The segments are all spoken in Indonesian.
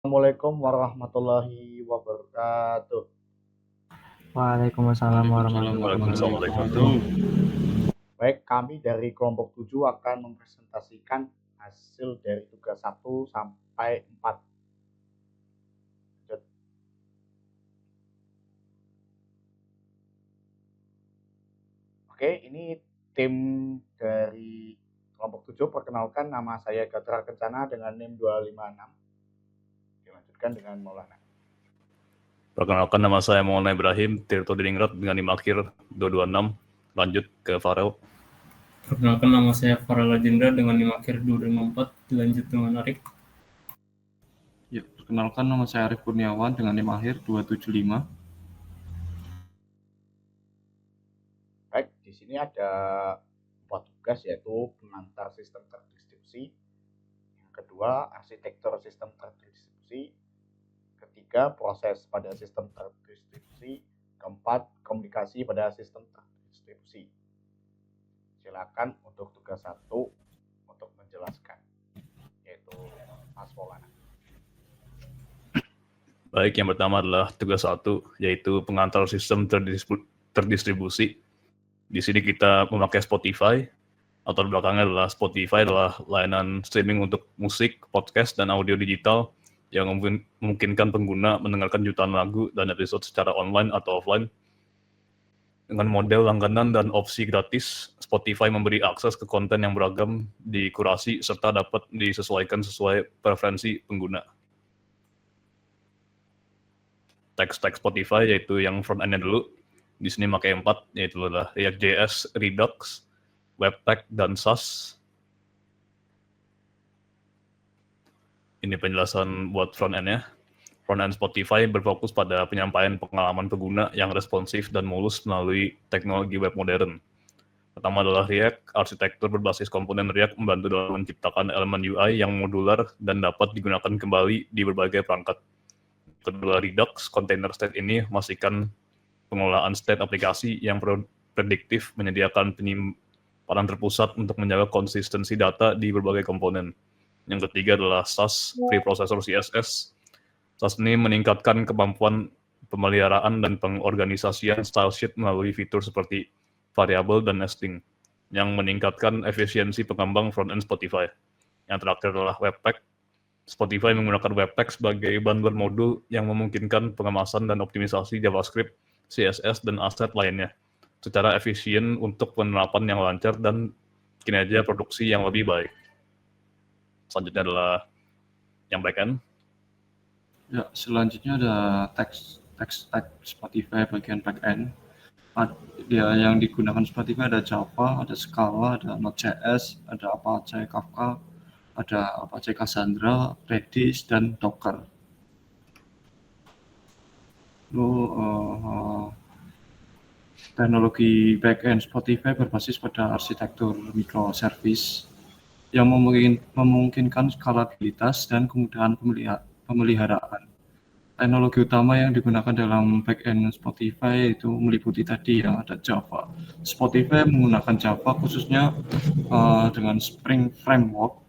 Assalamualaikum warahmatullahi wabarakatuh. Waalaikumsalam warahmatullahi Waalaikumsalam wabarakatuh. Baik, kami dari kelompok 7 akan mempresentasikan hasil dari tugas 1 sampai 4. Lanjut. Oke, ini tim dari kelompok 7. Perkenalkan, nama saya Gatra Kencana dengan NIM 256. Dilanjutkan dengan Maulana. Perkenalkan, nama saya Maulana Ibrahim Tirto Diningrat dengan NIM akhir 226. Lanjut ke Farel. Perkenalkan, nama saya Farel Ajendra dengan NIM akhir 254. Dilanjut dengan Arif. Ya, perkenalkan, nama saya Arif Kurniawan dengan NIM akhir 275. Baik, di sini ada 4 tugas, yaitu pengantar sistem terdistribusi, yang kedua arsitektur sistem terdistribusi, ketiga proses pada sistem terdistribusi, keempat komunikasi pada sistem terdistribusi. Silakan untuk tugas 1 untuk menjelaskan, yaitu Mas Maulana. Baik, yang pertama adalah tugas 1, yaitu pengantar sistem terdistribusi. Di sini kita memakai Spotify, atau belakangnya adalah Spotify adalah layanan streaming untuk musik, podcast, dan audio digital yang memungkinkan pengguna mendengarkan jutaan lagu dan episode secara online atau offline. Dengan model langganan dan opsi gratis, Spotify memberi akses ke konten yang beragam, dikurasi, serta dapat disesuaikan sesuai preferensi pengguna. Teks Spotify, yaitu yang front end-nya dulu. Di sini pakai 4, yaitu adalah React.js, Redux, Webpack, dan Sass. Ini penjelasan buat front end-nya. Front end Spotify berfokus pada penyampaian pengalaman pengguna yang responsif dan mulus melalui teknologi web modern. Pertama adalah React. Arsitektur berbasis komponen React membantu dalam menciptakan elemen UI yang modular dan dapat digunakan kembali di berbagai perangkat. Kedua, Redux. Container state ini memastikan pengelolaan state aplikasi yang prediktif, menyediakan penyimpanan terpusat untuk menjaga konsistensi data di berbagai komponen. Yang ketiga adalah Sass, Preprocessor CSS. Sass ini meningkatkan kemampuan pemeliharaan dan pengorganisasian stylesheet melalui fitur seperti variabel dan nesting, yang meningkatkan efisiensi pengembang front-end Spotify. Yang terakhir adalah Webpack. Spotify menggunakan Webpack sebagai bundler modul yang memungkinkan pengemasan dan optimisasi JavaScript, CSS, dan aset lainnya secara efisien untuk penerapan yang lancar dan kinerja produksi yang lebih baik. Selanjutnya adalah yang backend. Ya, selanjutnya ada teks Spotify bagian backend. Yang digunakan Spotify ada Java, ada Scala, ada Node.js, ada Apache Kafka, ada Apache Cassandra, Redis, dan Docker. Teknologi backend Spotify berbasis pada arsitektur microservice yang memungkinkan skalabilitas dan kemudahan pemeliharaan. Teknologi utama yang digunakan dalam backend Spotify itu meliputi tadi yang ada Java. Spotify menggunakan Java khususnya dengan Spring Framework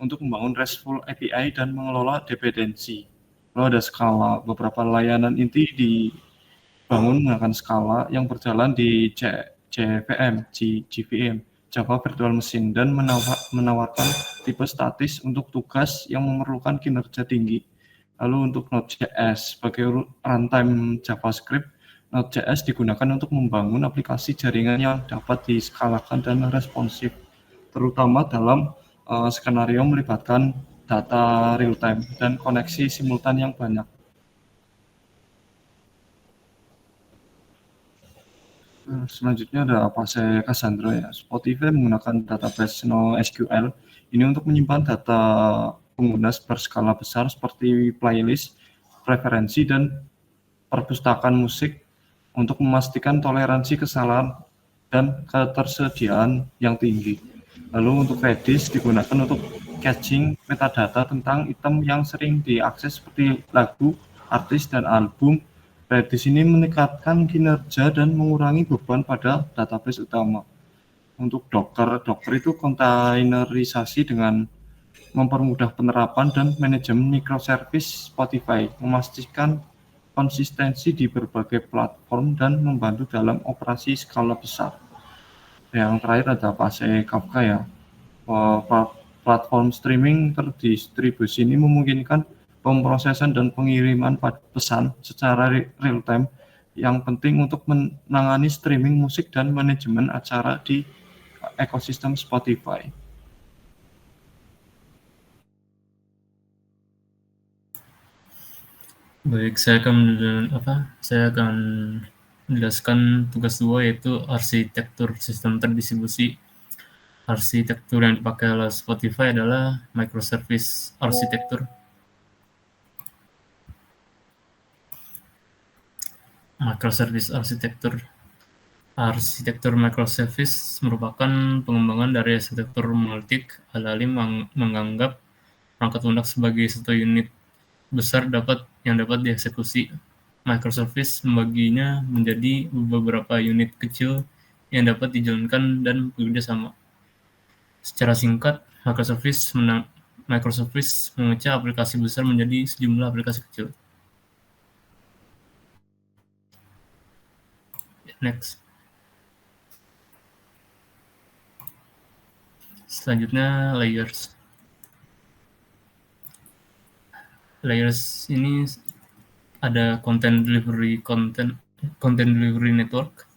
untuk membangun RESTful API dan mengelola dependensi. Lalu ada Scala, beberapa layanan inti dibangun menggunakan Scala yang berjalan di JVM, Java Virtual Machine, dan menawarkan tipe statis untuk tugas yang memerlukan kinerja tinggi. Lalu untuk Node.js, sebagai runtime JavaScript, Node.js digunakan untuk membangun aplikasi jaringan yang dapat diskalakan dan responsif, terutama dalam skenario melibatkan data real-time dan koneksi simultan yang banyak. Selanjutnya ada Apache Cassandra ya. Spotify menggunakan database NoSQL ini untuk menyimpan data pengguna berskala besar seperti playlist, preferensi, dan perpustakaan musik untuk memastikan toleransi kesalahan dan ketersediaan yang tinggi. Lalu untuk Redis digunakan untuk caching metadata tentang item yang sering diakses seperti lagu, artis, dan album. Redis ini meningkatkan kinerja dan mengurangi beban pada database utama. Untuk Docker itu kontainerisasi dengan mempermudah penerapan dan manajemen microservice Spotify, memastikan konsistensi di berbagai platform dan membantu dalam operasi skala besar. Yang terakhir ada Fase Kafka ya. Platform streaming terdistribusi ini memungkinkan pemrosesan dan pengiriman pesan secara real time yang penting untuk menangani streaming musik dan manajemen acara di ekosistem Spotify. Baik, saya akan menjelaskan tugas 2 yaitu arsitektur sistem terdistribusi. Arsitektur yang dipakai oleh Spotify adalah microservice arsitektur. Microservice arsitektur. Arsitektur microservice merupakan pengembangan dari arsitektur monolitik, alih-alih menganggap perangkat lunak sebagai satu unit besar yang dapat dieksekusi. Microservice membaginya menjadi beberapa unit kecil yang dapat dijalankan dan bekerja sama. Secara singkat, microservice memecah aplikasi besar menjadi sejumlah aplikasi kecil. Next. Selanjutnya layers. Layers ini ada content delivery network.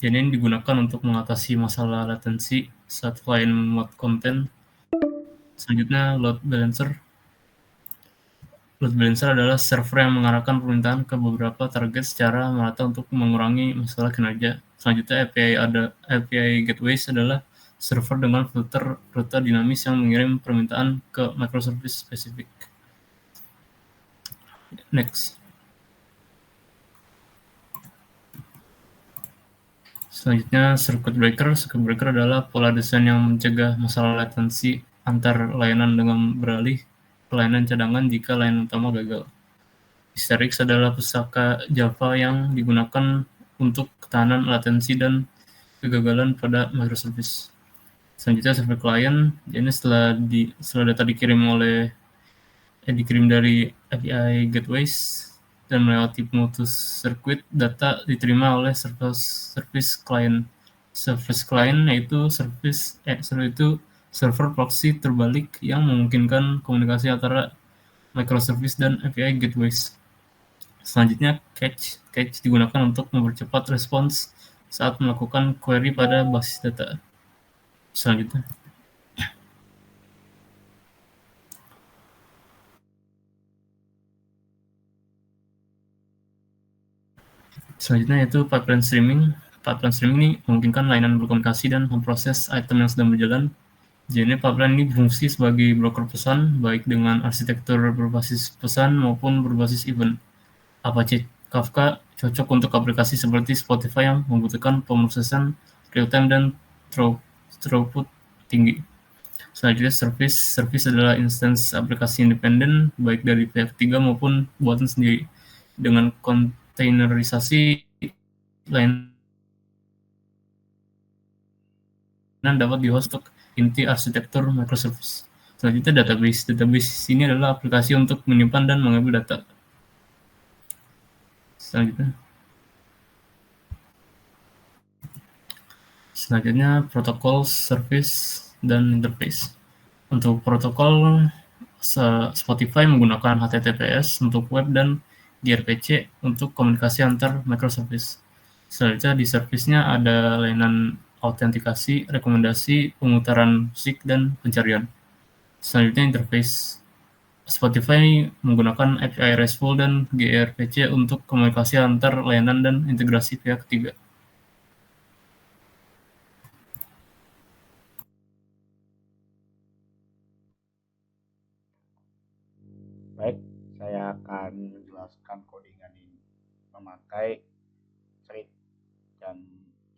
Jadi ini digunakan untuk mengatasi masalah latensi saat klien memuat konten. Selanjutnya load balancer. Load balancer adalah server yang mengarahkan permintaan ke beberapa target secara merata untuk mengurangi masalah kinerja. Selanjutnya API gateways adalah server dengan filter rute dinamis yang mengirim permintaan ke microservice spesifik. Next. Selanjutnya circuit breaker. Circuit breaker adalah pola desain yang mencegah masalah latensi antar layanan dengan beralih ke layanan cadangan jika layanan utama gagal. Hysterix adalah pusaka Java yang digunakan untuk ketahanan latensi dan kegagalan pada microservice. Selanjutnya server client. Jadi setelah data dikirim dari API gateways dan melewati pemutus sirkuit, data diterima oleh service client. Service client yaitu server proxy terbalik yang memungkinkan komunikasi antara microservice dan API gateways. Selanjutnya cache. Cache digunakan untuk mempercepat respons saat melakukan query pada basis data. Selanjutnya. Selanjutnya yaitu pipeline streaming. Pipeline streaming ini memungkinkan layanan berkomunikasi dan memproses item yang sedang berjalan. Jadi pipeline ini berfungsi sebagai broker pesan, baik dengan arsitektur berbasis pesan maupun berbasis event. Apache Kafka cocok untuk aplikasi seperti Spotify yang membutuhkan pemrosesan real-time dan throughput tinggi. Selanjutnya service adalah instance aplikasi independen, baik dari pihak ketiga maupun buatan sendiri. Dengan kontainerisasi layanan dapat dihost untuk inti arsitektur microservice. Selanjutnya database. Database ini adalah aplikasi untuk menyimpan dan mengambil data. Selanjutnya protokol, service, dan interface. Untuk protokol, Spotify menggunakan HTTPS untuk web dan gRPC untuk komunikasi antar microservice. Selanjutnya di service-nya ada layanan autentikasi, rekomendasi, pemutaran musik, dan pencarian. Selanjutnya interface. Spotify menggunakan API RESTful dan gRPC untuk komunikasi antar layanan dan integrasi pihak ketiga. Baik, saya akan menjelaskan codingan ini memakai thread dan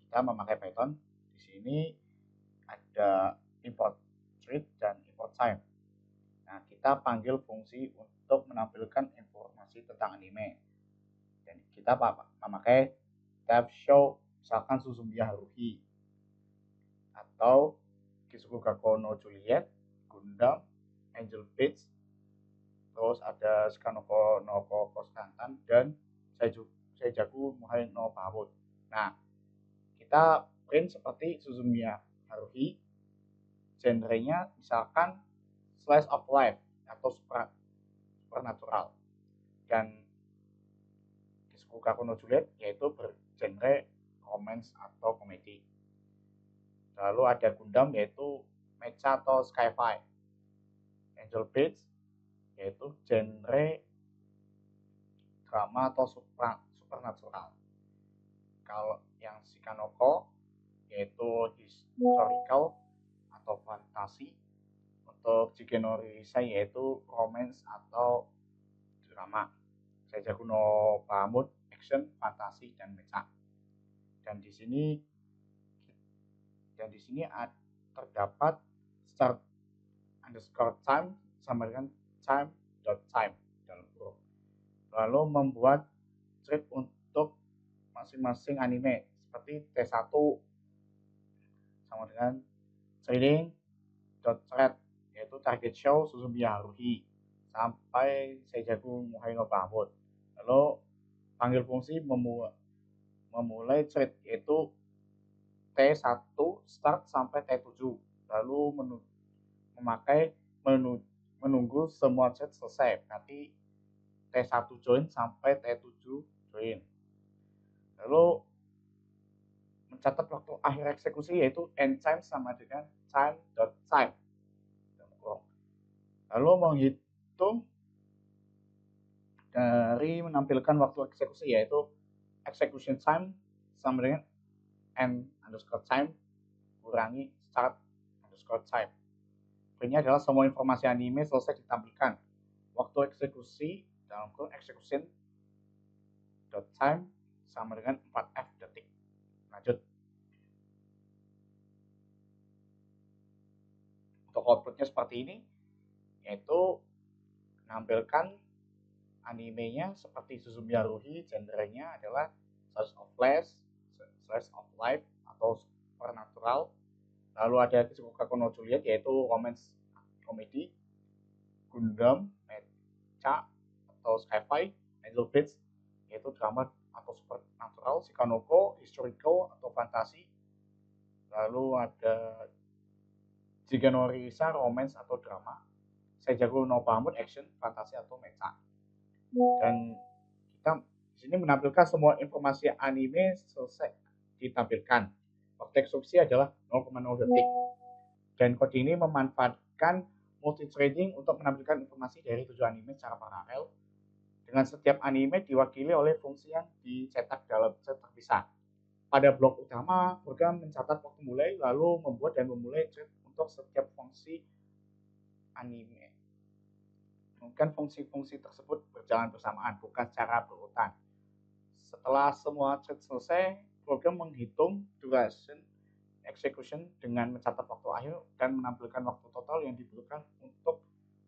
kita memakai Python. Di sini ada import thread dan import sign. Nah, kita panggil fungsi untuk menampilkan informasi tentang anime. Dan kita memakai tab show, misalkan Suzumiya Haruhi atau Kisuko Gakko no Juliet, Gundam, Angel Beats, terus ada Shikanoko no Konstantan, dan Seijaku Muhai no Bahamut. Nah, kita print seperti Suzumiya Haruhi, genrenya misalkan slice of life atau supernatural, dan Kisugaku no Juliet yaitu bergenre romance atau komedi. Lalu ada Gundam yaitu mecha atau sci-fi. Angel Beats yaitu genre drama atau supernatural. Kalau yang Shikanoko yaitu historical atau fantasi. Untuk Jigenori Risai yaitu romance atau drama. Seijaku no Bahamut action, fantasi, dan mecha. Dan di sini terdapat start underscore time sama dengan time.time dalam kurung. Lalu membuat strip untuk masing-masing anime seperti T1 sama dengan trading.thread yaitu target show Suzumiya Haruhi sampai Seijaku Muhai no Bahamut. Lalu panggil fungsi memulai thread yaitu T1 start sampai T7, lalu menunggu semua thread selesai, berarti T1 join sampai T7 join. Lalu mencatat waktu akhir eksekusi yaitu end time sama dengan time.time. Lalu menghitung dari menampilkan waktu eksekusi yaitu execution time sama dengan end underscore time kurangi start underscore time. Ini adalah semua informasi anime selesai ditampilkan. Waktu eksekusi dalam kurung execution time sama dengan 4F detik. Lanjut. Untuk outputnya seperti ini, yaitu menampilkan animenya seperti Suzumiya Haruhi, genrenya adalah slice of life atau supernatural. Lalu ada Kisugaku no Juliet yaitu romance komedi, Gundam, mecha atau sci-fi, Angel Beats yaitu drama atau supernatural, Shikanoko historical atau fantasi. Lalu ada Jigenori Risai romance atau drama, Seijaku no Bahamut action, fantasi atau mecha. Dan kita di sini menampilkan semua informasi anime selesai ditampilkan. Waktu eksekusi adalah 0,0 detik. Dan kode ini memanfaatkan multi-threading untuk menampilkan informasi dari 7 anime secara paralel. Dengan setiap anime diwakili oleh fungsi yang dicetak dalam thread terpisah. Pada blok utama, program mencatat waktu mulai, lalu membuat dan memulai thread untuk setiap fungsi anime. Mungkin fungsi-fungsi tersebut berjalan bersamaan, bukan secara berurutan. Setelah semua thread selesai, program menghitung duration execution dengan mencatat waktu akhir dan menampilkan waktu total yang dibutuhkan untuk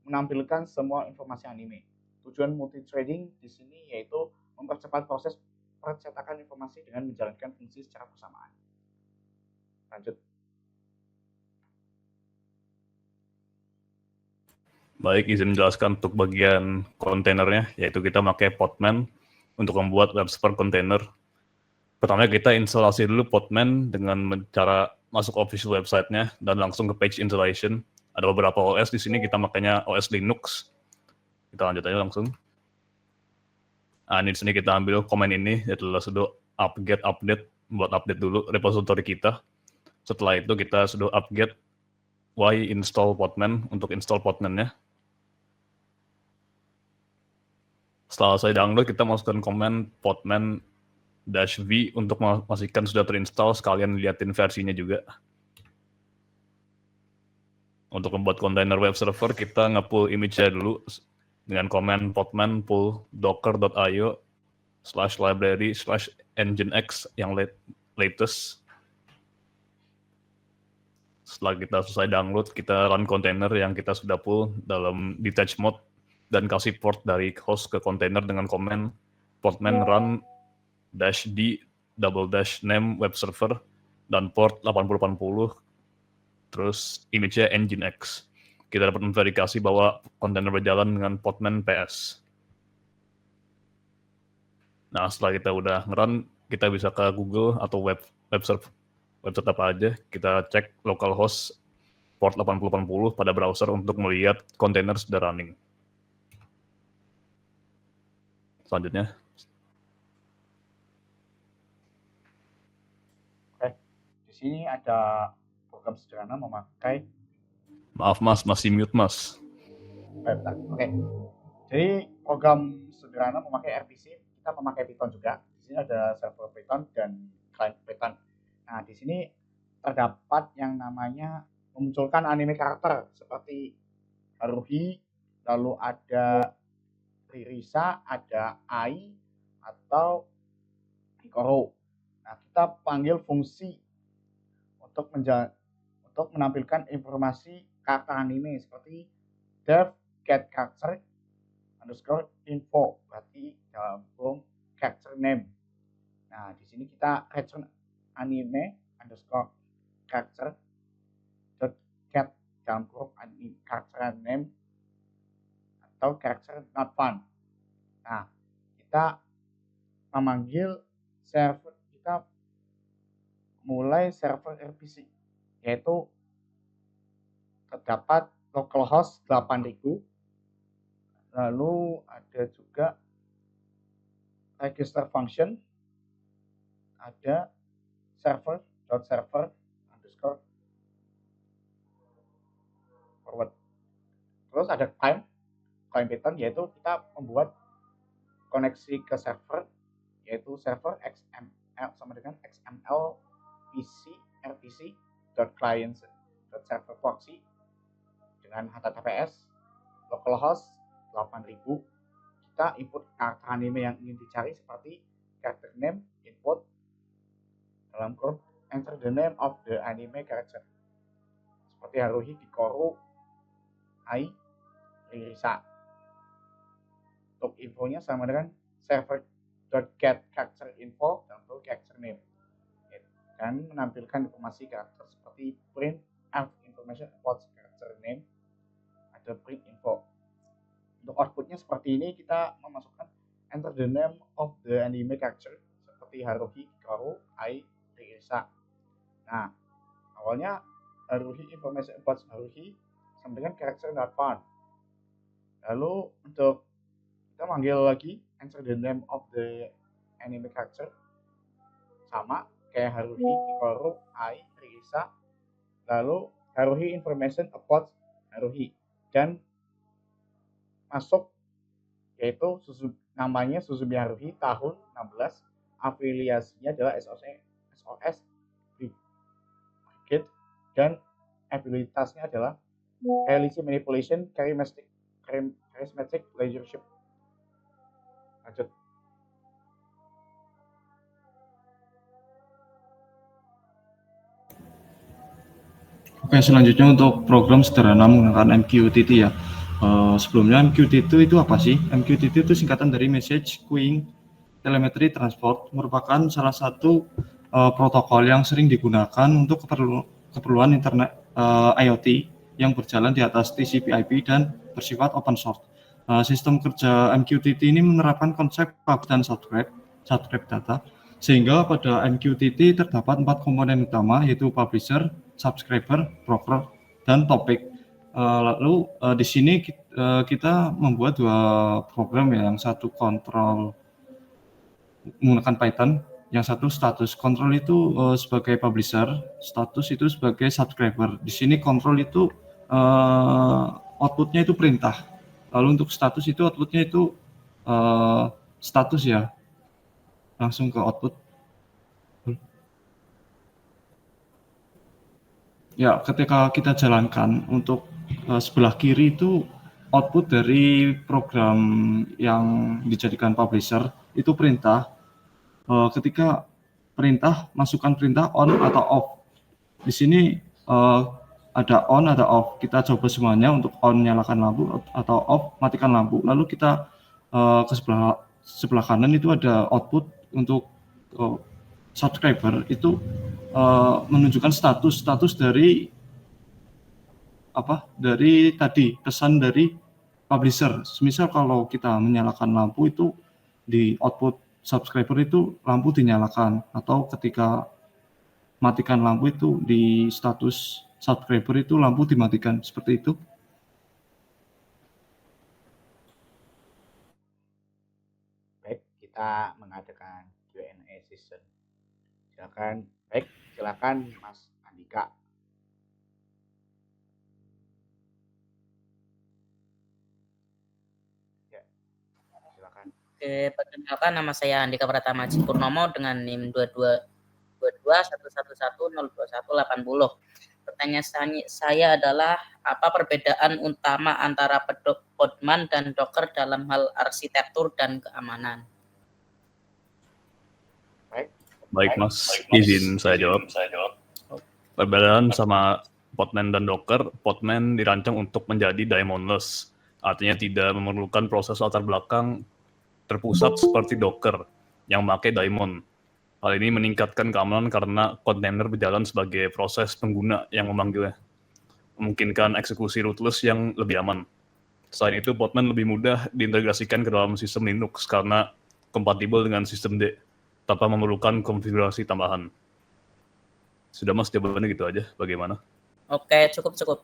menampilkan semua informasi anime. Tujuan multi-threading di sini yaitu mempercepat proses percetakan informasi dengan menjalankan fungsi secara bersamaan. Lanjut. Baik, izin menjelaskan untuk bagian kontainernya, yaitu kita pakai Podman untuk membuat web server kontainer. Pertama kita instalasi dulu Podman dengan cara masuk official website-nya dan langsung ke page installation. Ada beberapa OS di sini, kita makanya OS Linux. Kita lanjut aja langsung. Nah, ini di sini kita ambil komen ini, yaitu sudo apt-get update, buat update dulu repository kita. Setelah itu kita sudo apt-get y install Podman untuk install Podman-nya. Setelah saya download, kita masukkan komen Podman -v untuk memastikan sudah terinstall, sekalian liatin versinya juga. Untuk membuat kontainer web server, kita nge-pull image-nya dulu dengan komen podman pull docker.io/library/nginx yang latest. Setelah kita selesai download, kita run kontainer yang kita sudah pull dalam detach mode dan kasih port dari host ke kontainer dengan komen podman run -d _name web server dan port 8080, terus image-nya nginx. kita dapat memverifikasi bahwa kontainer berjalan dengan Podman PS. Nah, setelah kita udah nge-run, kita bisa ke Google atau website apa aja, kita cek localhost port 8080 pada browser untuk melihat kontainer sudah running. Selanjutnya. Oke, di sini ada program sederhana memakai. Maaf Mas, masih mute Mas. Oke, jadi program sederhana memakai RPC, kita memakai Python juga. Di sini ada server Python dan client Python. Nah, di sini terdapat yang namanya memunculkan anime karakter seperti Haruhi, lalu ada Ririsa, ada Ai, atau Hikaru. Nah, kita panggil fungsi untuk menampilkan informasi karakter anime seperti dev get character underscore info, berarti dalam kurung character name. Nah, di sini kita return anime underscore character dot get dalam kurung character name atau character not found. Nah, kita memanggil server, kita mulai server RPC, yaitu terdapat localhost 8000, lalu ada juga register function, ada server underscore forward. Terus ada client Python, yaitu kita membuat koneksi ke server, yaitu server XML sama dengan XML PC RPC .client .server proxy dengan HTTPS localhost 8000. Kita input karakter anime yang ingin dicari seperti character name input dalam kurung enter the name of the anime character seperti Haruhi, Hikaru, Ai, Ririsa. Untuk infonya sama dengan server.get character info dalam kurung character name, dan menampilkan informasi karakter seperti print out information about character name, ada print info. Untuk outputnya seperti ini, kita memasukkan enter the name of the anime character seperti Haruhi, Hikaru, Ai, Ririsa. Nah, awalnya Haruhi information about Haruhi sama dengan character not found. Lalu untuk kita manggil lagi enter the name of the anime character, sama kayak Haruhi, Hikaru, Ai, Ririsa. Lalu Haruhi information about Haruhi, dan masuk yaitu namanya Suzumi Haruhi, tahun 16, afiliasinya adalah SOS Brigade, dan abilitasnya adalah Reality Manipulation, Charismatic Leadership. Lanjut. Oke, selanjutnya untuk program sederhana menggunakan MQTT ya. Sebelumnya MQTT itu apa sih? MQTT itu singkatan dari Message Queuing Telemetry Transport, merupakan salah satu protokol yang sering digunakan untuk keperluan internet IoT yang berjalan di atas TCP/IP dan bersifat open source. Sistem kerja MQTT ini menerapkan konsep publish dan subscribe data, sehingga pada MQTT terdapat 4 komponen utama, yaitu publisher, subscriber, broker, dan topik. Lalu di sini kita membuat 2 program ya, yang satu kontrol menggunakan Python, yang satu status. Kontrol itu sebagai publisher, status itu sebagai subscriber. Di sini kontrol itu outputnya itu perintah. Lalu untuk status itu outputnya itu status ya, langsung ke output. Ya, ketika kita jalankan untuk sebelah kiri itu output dari program yang dijadikan publisher itu perintah. Ketika perintah, masukkan perintah on atau off. Di sini ada on, ada off. Kita coba semuanya. Untuk on, nyalakan lampu, atau off, matikan lampu. Lalu kita ke sebelah kanan itu ada output untuk subscriber, itu menunjukkan status dari dari tadi pesan dari publisher. Misal kalau kita menyalakan lampu itu di output subscriber itu lampu dinyalakan, atau ketika matikan lampu itu di status subscriber itu lampu dimatikan, seperti itu. Baik, kita mengadakan Q&A session. Silakan Mas Andika. Ya, silakan. Oke, perkenalkan nama saya Andika Pratama Purnomo dengan NIM 22.111.021.80. Pertanyaan saya adalah, apa perbedaan utama antara Podman dan Docker dalam hal arsitektur dan keamanan? Baik Mas, izin saya jawab. Perbedaan sama Podman dan Docker, Podman dirancang untuk menjadi daemonless, artinya tidak memerlukan proses latar belakang terpusat seperti Docker yang memakai daemon. Hal ini meningkatkan keamanan karena kontainer berjalan sebagai proses pengguna yang memanggilnya, memungkinkan eksekusi rootless yang lebih aman. Selain itu, Podman lebih mudah diintegrasikan ke dalam sistem Linux karena kompatibel dengan sistem D, tanpa memerlukan konfigurasi tambahan. Sudah Mas, jawabannya gitu aja. Bagaimana? Oke, cukup.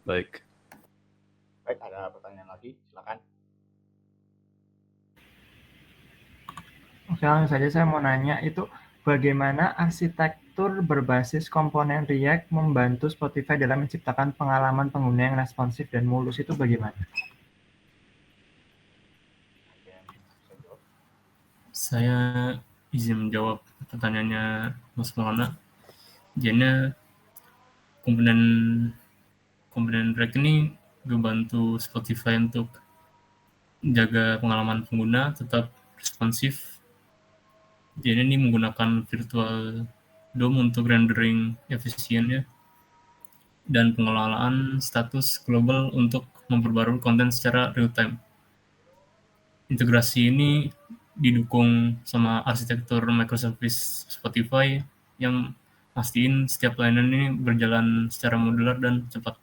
Baik. Baik, ada pertanyaan lagi, silakan. Oke, langsung saja saya mau nanya, itu bagaimana arsitektur berbasis komponen React membantu Spotify dalam menciptakan pengalaman pengguna yang responsif dan mulus, itu bagaimana? Saya izin menjawab pertanyaannya Mas Maulana. Jadi komponen React ini membantu Spotify untuk menjaga pengalaman pengguna tetap responsif. Jadi ini menggunakan virtual DOM untuk rendering efisiennya dan pengelolaan status global untuk memperbarui konten secara real time. Integrasi ini didukung sama arsitektur microservice Spotify yang pastiin setiap layanan ini berjalan secara modular dan cepat.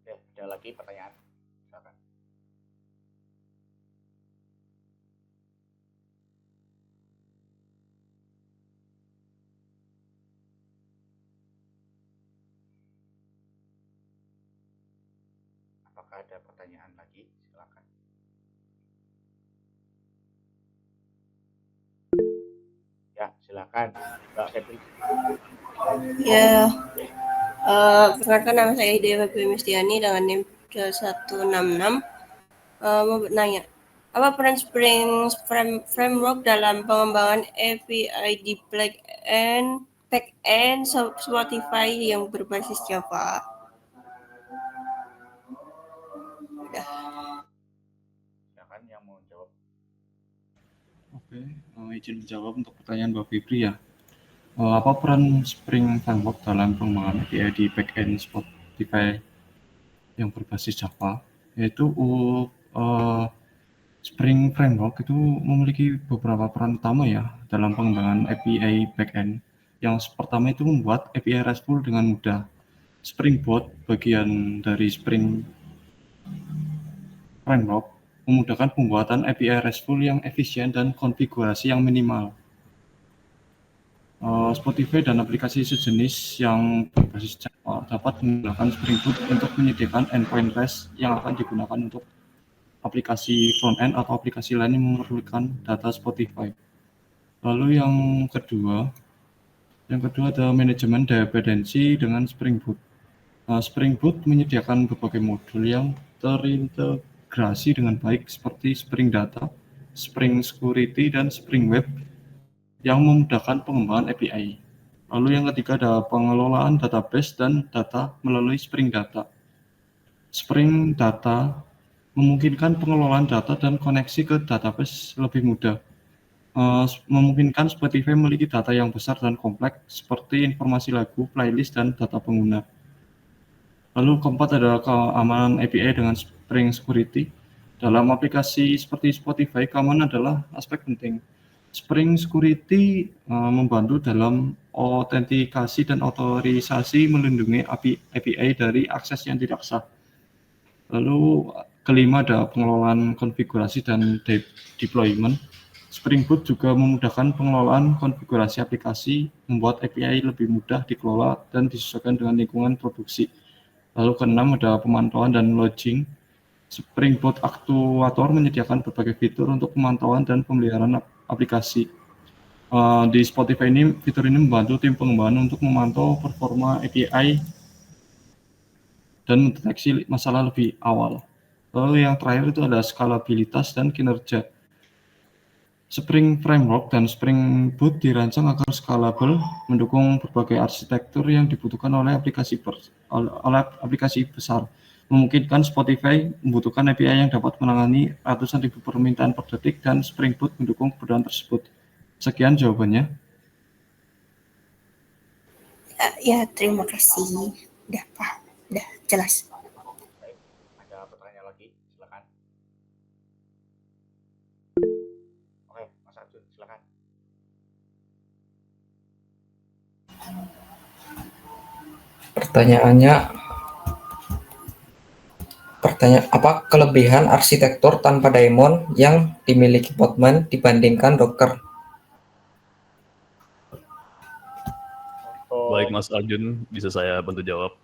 Ya, ada lagi pertanyaan, silakan. Apakah ada pertanyaan lagi? Silakan. Ya, silakan, Mbak Febri. Ya, perkenalkan nama saya Hidayah Febri Mistiani dengan NIM 166. Mau bertanya, apa peran Spring Framework dalam pengembangan API di backend Spotify yang berbasis Java? Silakan yang mau jawab. Oke, izin menjawab untuk pertanyaan Mbak Fibri ya. Apa peran Spring Framework dalam pengembangan API di backend Spotify yang berbasis Java? Yaitu Spring Framework itu memiliki beberapa peran utama ya dalam pengembangan API backend. Yang pertama itu membuat API RESTful dengan mudah. Spring Boot, bagian dari Spring Framework, memudahkan pembuatan API RESTful yang efisien dan konfigurasi yang minimal. Spotify dan aplikasi sejenis yang berbasis Java dapat menggunakan Spring Boot untuk menyediakan endpoint REST yang akan digunakan untuk aplikasi front-end atau aplikasi lain yang memerlukan data Spotify. Lalu yang kedua ada manajemen dependensi dengan Spring Boot. Spring Boot menyediakan berbagai modul yang terintegrasi dengan baik seperti Spring Data, Spring Security, dan Spring Web yang memudahkan pengembangan API. Lalu yang ketiga ada pengelolaan database dan data melalui Spring Data. Spring Data memungkinkan pengelolaan data dan koneksi ke database lebih mudah. Memungkinkan Spotify memiliki data yang besar dan kompleks seperti informasi lagu, playlist, dan data pengguna. Lalu keempat ada keamanan API dengan Spring Security. Dalam aplikasi seperti Spotify, keamanan adalah aspek penting. Spring Security membantu dalam autentikasi dan otorisasi melindungi API dari akses yang tidak sah. Lalu kelima ada pengelolaan konfigurasi dan deployment. Spring Boot juga memudahkan pengelolaan konfigurasi aplikasi, membuat API lebih mudah dikelola dan disesuaikan dengan lingkungan produksi. Lalu keenam ada pemantauan dan logging. Spring Boot Actuator menyediakan berbagai fitur untuk pemantauan dan pemeliharaan aplikasi. Di Spotify ini, fitur ini membantu tim pengembangan untuk memantau performa API dan mendeteksi masalah lebih awal. Lalu yang terakhir itu ada skalabilitas dan kinerja. Spring Framework dan Spring Boot dirancang agar scalable, mendukung berbagai arsitektur yang dibutuhkan oleh aplikasi besar. Memungkinkan Spotify membutuhkan API yang dapat menangani ratusan ribu permintaan per detik dan Spring Boot mendukung kebutuhan tersebut. Sekian jawabannya. Ya, terima kasih. Udah paham, udah jelas. Baik, ada pertanyaan lagi, silakan. Oke, Mas Arjun, silakan. Pertanyaan apa kelebihan arsitektur tanpa daemon yang dimiliki Podman dibandingkan Docker? Baik Mas Arjun, bisa saya bantu jawab.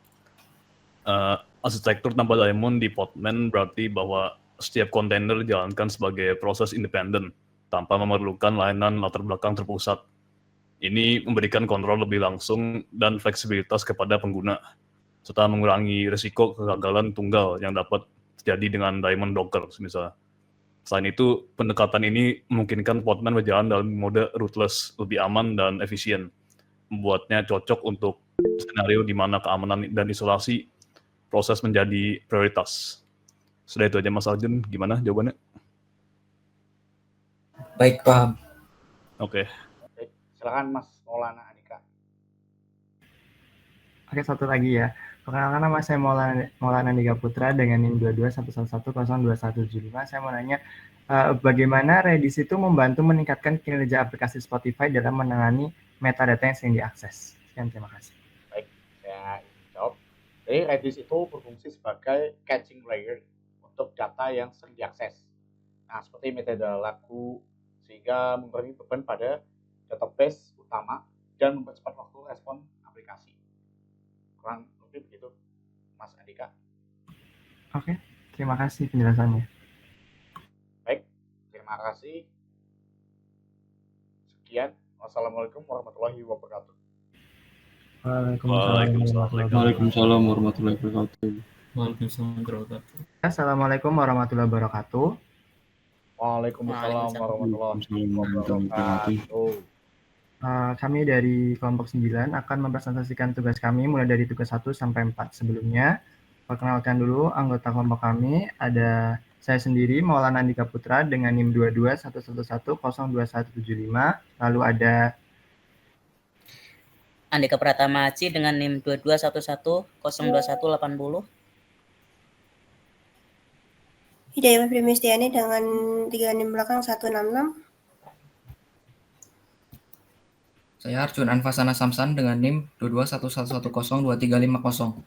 Arsitektur tanpa daemon di Podman berarti bahwa setiap kontainer dijalankan sebagai proses independen tanpa memerlukan layanan latar belakang terpusat. Ini memberikan kontrol lebih langsung dan fleksibilitas kepada pengguna, serta mengurangi risiko kegagalan tunggal yang dapat terjadi dengan daemon Docker misalnya. Selain itu, pendekatan ini memungkinkan Podman berjalan dalam mode rootless, lebih aman dan efisien, membuatnya cocok untuk skenario di mana keamanan dan isolasi proses menjadi prioritas. Sudah itu aja Mas Arjun, gimana jawabannya? Baik, paham. Oke. Baik, silakan Mas Maulana Andika. Oke, satu lagi ya. Perkenalkan, nama saya Maulana Andika Putra dengan NIM 2211102175. Saya mau nanya, bagaimana Redis itu membantu meningkatkan kinerja aplikasi Spotify dalam menangani metadata yang sering diakses? Sekian, terima kasih. Baik, saya ingin jawab. Jadi Redis itu berfungsi sebagai caching layer untuk data yang sering diakses. Nah, seperti metadata lagu, sehingga mengurangi beban pada database utama dan mempercepat waktu respon aplikasi. Kurang lebih begitu, Mas Andika. Oke, terima kasih penjelasannya. Baik, terima kasih. Sekian. Wassalamualaikum warahmatullahi wabarakatuh. Waalaikumsalam warahmatullahi wabarakatuh. Waalaikumsalam warahmatullahi wabarakatuh. Assalamualaikum warahmatullahi wabarakatuh. Waalaikumsalam warahmatullahi wabarakatuh. Kami dari kelompok 9 akan mempresentasikan tugas kami mulai dari tugas 1 sampai 4. Sebelumnya, perkenalkan dulu anggota kelompok kami. Ada saya sendiri, Maulana Andika Putra dengan NIM 2211102175. Lalu ada Andika Pratama Aji dengan NIM 2211012180. Hidayah Primistiani dengan 3 NIM belakang 166. Saya Arjun Anfasana Samsan dengan NIM 2211102350.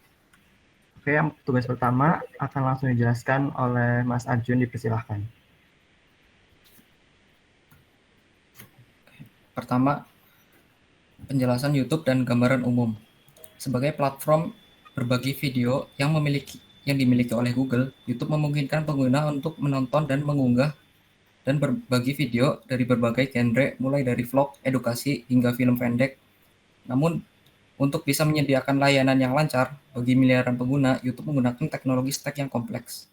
Oke, yang tugas pertama akan langsung dijelaskan oleh Mas Arjun, dipersilahkan. Pertama, penjelasan YouTube dan gambaran umum. Sebagai platform berbagi video yang dimiliki oleh Google, YouTube memungkinkan pengguna untuk menonton dan mengunggah dan berbagi video dari berbagai genre, mulai dari vlog, edukasi, hingga film pendek. Namun, untuk bisa menyediakan layanan yang lancar bagi miliaran pengguna, YouTube menggunakan teknologi stack yang kompleks.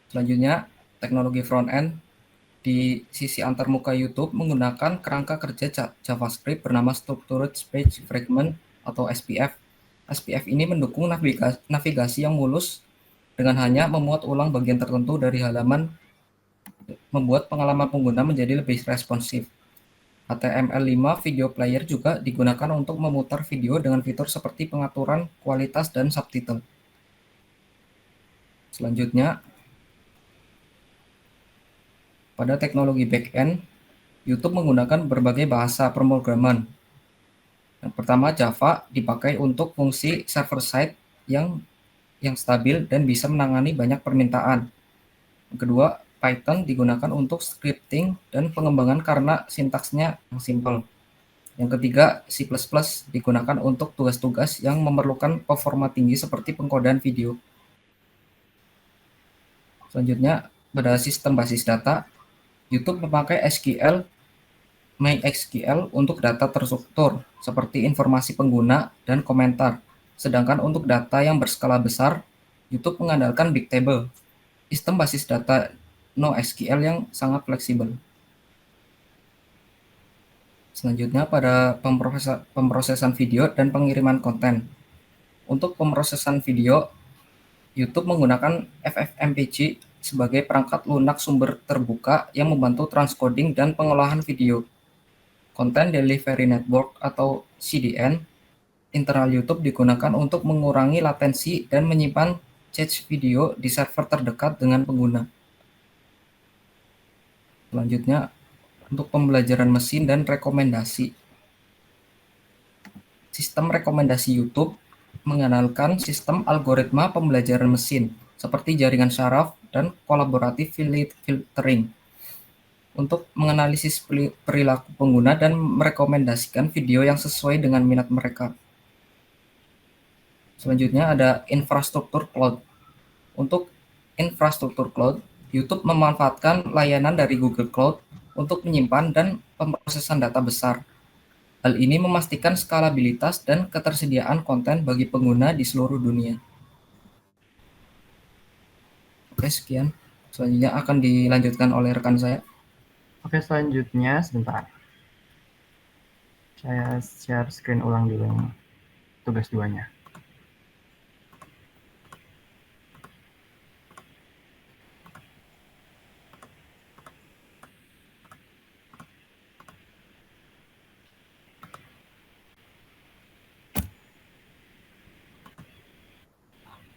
Selanjutnya, teknologi front-end. Di sisi antarmuka YouTube menggunakan kerangka kerja JavaScript bernama Structured Page Fragment atau SPF. SPF ini mendukung navigasi yang mulus dengan hanya memuat ulang bagian tertentu dari halaman, membuat pengalaman pengguna menjadi lebih responsif. HTML5 video player juga digunakan untuk memutar video dengan fitur seperti pengaturan kualitas dan subtitle. Selanjutnya, pada teknologi back-end, YouTube menggunakan berbagai bahasa pemrograman Yang pertama, Java dipakai untuk fungsi server side yang stabil dan bisa menangani banyak permintaan. Yang kedua, Python digunakan untuk scripting dan pengembangan karena sintaksnya yang simple. Yang ketiga, C++ digunakan untuk tugas-tugas yang memerlukan performa tinggi seperti pengkodean video. Selanjutnya, pada sistem basis data, YouTube memakai SQL, MySQL untuk data terstruktur seperti informasi pengguna dan komentar. Sedangkan untuk data yang berskala besar, YouTube mengandalkan Bigtable, sistem basis data NoSQL yang sangat fleksibel. Selanjutnya pada pemrosesan video dan pengiriman konten. Untuk pemrosesan video, YouTube menggunakan FFmpeg sebagai perangkat lunak sumber terbuka yang membantu transcoding dan pengolahan video. Content Delivery Network atau CDN internal YouTube digunakan untuk mengurangi latensi dan menyimpan cache video di server terdekat dengan pengguna. Selanjutnya, untuk pembelajaran mesin dan rekomendasi. Sistem rekomendasi YouTube mengandalkan sistem algoritma pembelajaran mesin seperti jaringan syaraf dan kolaboratif filtering untuk menganalisis perilaku pengguna dan merekomendasikan video yang sesuai dengan minat mereka. Selanjutnya ada infrastruktur cloud. Untuk infrastruktur cloud, YouTube memanfaatkan layanan dari Google Cloud untuk menyimpan dan pemrosesan data besar. Hal ini memastikan skalabilitas dan ketersediaan konten bagi pengguna di seluruh dunia. Oke, sekian. Selanjutnya akan dilanjutkan oleh rekan saya. Oke, selanjutnya sebentar. Saya share screen ulang dulu yang tugas 2-nya.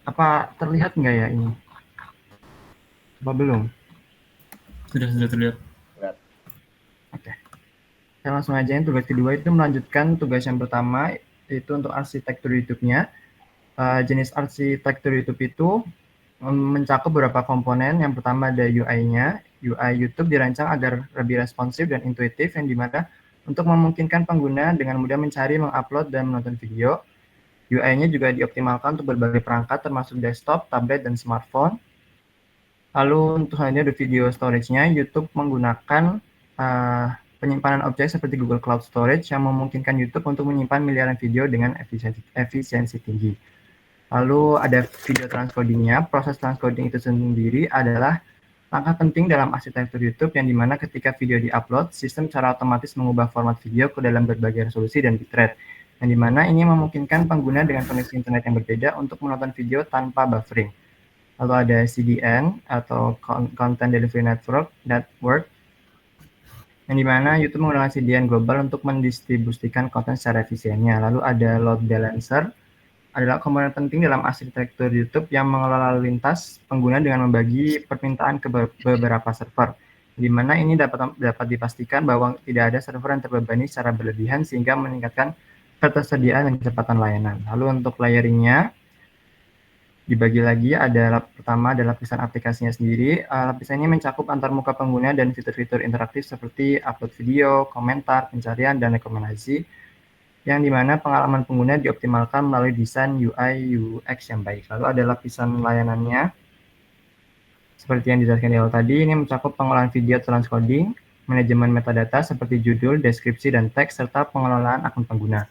Apa terlihat nggak ya ini? Apa belum? Sudah terlihat. Oke. Saya langsung aja yang tugas kedua itu melanjutkan tugas yang pertama, yaitu untuk arsitektur YouTube-nya. Jenis arsitektur YouTube itu mencakup beberapa komponen. Yang pertama ada UI-nya. UI YouTube dirancang agar lebih responsif dan intuitif, yang dimana untuk memungkinkan pengguna dengan mudah mencari, mengupload, dan menonton video. UI-nya juga dioptimalkan untuk berbagai perangkat termasuk desktop, tablet, dan smartphone. Lalu untuk selanjutnya ada video storage-nya, YouTube menggunakan penyimpanan objek seperti Google Cloud Storage yang memungkinkan YouTube untuk menyimpan miliaran video dengan efisiensi tinggi. Lalu ada video transcoding-nya. Proses transcoding itu sendiri adalah langkah penting dalam arsitektur YouTube yang dimana ketika video di-upload, sistem secara otomatis mengubah format video ke dalam berbagai resolusi dan bitrate. Yang dimana ini memungkinkan pengguna dengan koneksi internet yang berbeda untuk menonton video tanpa buffering. Lalu ada CDN atau Content Delivery Network, yang dimana YouTube menggunakan CDN global untuk mendistribusikan konten secara efisiennya. Lalu ada Load Balancer, adalah komponen penting dalam arsitektur YouTube yang mengelola lalu lintas pengguna dengan membagi permintaan ke beberapa server. Di mana ini dapat dipastikan bahwa tidak ada server yang terbebani secara berlebihan sehingga meningkatkan ketersediaan dan kecepatan layanan. Lalu untuk layering-nya dibagi lagi, ada pertama ada lapisan aplikasinya sendiri. Lapisan ini mencakup antarmuka pengguna dan fitur-fitur interaktif seperti upload video, komentar, pencarian, dan rekomendasi, yang dimana pengalaman pengguna dioptimalkan melalui desain UI UX yang baik. Lalu ada lapisan layanannya, seperti yang dijelaskan di awal tadi, ini mencakup pengolahan video transcoding, manajemen metadata seperti judul, deskripsi, dan teks, serta pengelolaan akun pengguna.